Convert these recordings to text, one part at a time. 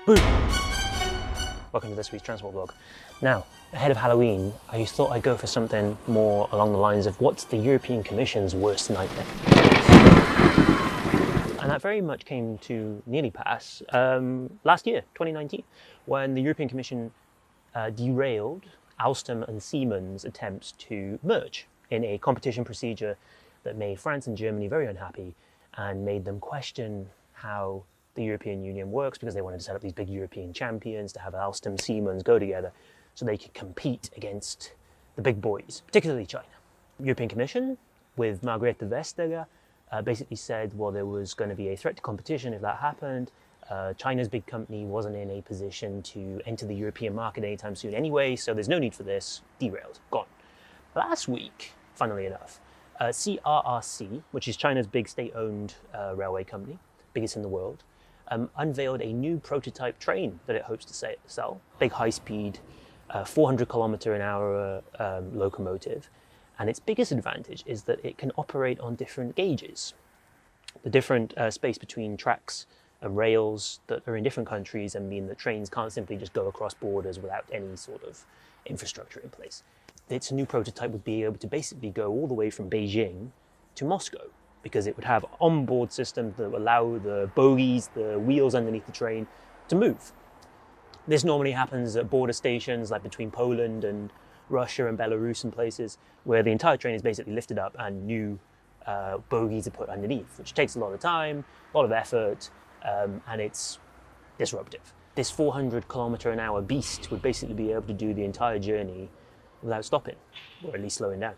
Boom! Welcome to this week's transport vlog. Now, ahead of Halloween, I thought I'd go for something more along the lines of what's the European Commission's worst nightmare? And that very much came to nearly pass last year, 2019, when the European Commission derailed Alstom and Siemens' attempts to merge in a competition procedure that made France and Germany very unhappy and made them question how the European Union works, because they wanted to set up these big European champions to have Alstom, Siemens go together so they could compete against the big boys, particularly China. European Commission, with Margrethe Vestager, basically said, well, there was going to be a threat to competition if that happened. China's big company wasn't in a position to enter the European market anytime soon anyway, so there's no need for this. Derailed, gone. Last week, funnily enough, CRRC, which is China's big state-owned railway company, biggest in the world, unveiled a new prototype train that it hopes to sell. Big high-speed, 400km/h locomotive. And its biggest advantage is that it can operate on different gauges. The different space between tracks and rails that are in different countries and mean that trains can't simply just go across borders without any sort of infrastructure in place. Its new prototype would be able to basically go all the way from Beijing to Moscow, because it would have onboard systems that would allow the bogies, the wheels underneath the train, to move. This normally happens at border stations like between Poland and Russia and Belarus and places where the entire train is basically lifted up and new bogies are put underneath, which takes a lot of time, a lot of effort, and it's disruptive. This 400km/h beast would basically be able to do the entire journey without stopping, or at least slowing down.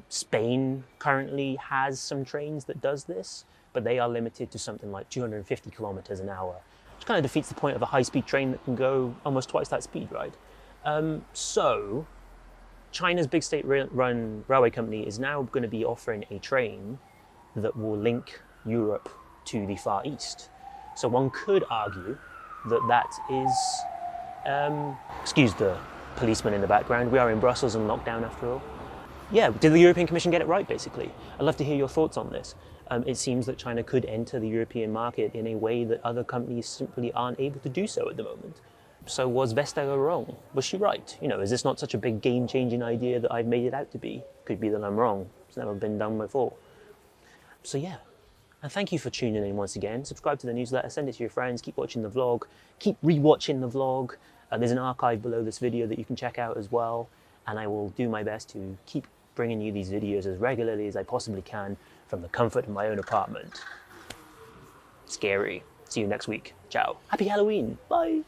Spain currently has some trains that does this, but they are limited to something like 250km/h, which kind of defeats the point of a high-speed train that can go almost twice that speed, right? So China's big state-run railway company is now going to be offering a train that will link Europe to the Far East. So one could argue that that is, excuse the policeman in the background, we are in Brussels and lockdown after all. Yeah, did the European Commission get it right, basically? I'd love to hear your thoughts on this. It seems that China could enter the European market in a way that other companies simply aren't able to do so at the moment. So was Vestager wrong? Was she right? You know, is this not such a big game-changing idea that I've made it out to be? Could be that I'm wrong. It's never been done before. So yeah, and thank you for tuning in once again. Subscribe to the newsletter, send it to your friends, keep watching the vlog, keep re-watching the vlog. There's an archive below this video that you can check out as well. And I will do my best to keep bringing you these videos as regularly as I possibly can from the comfort of my own apartment. Scary. See you next week. Ciao. Happy Halloween. Bye.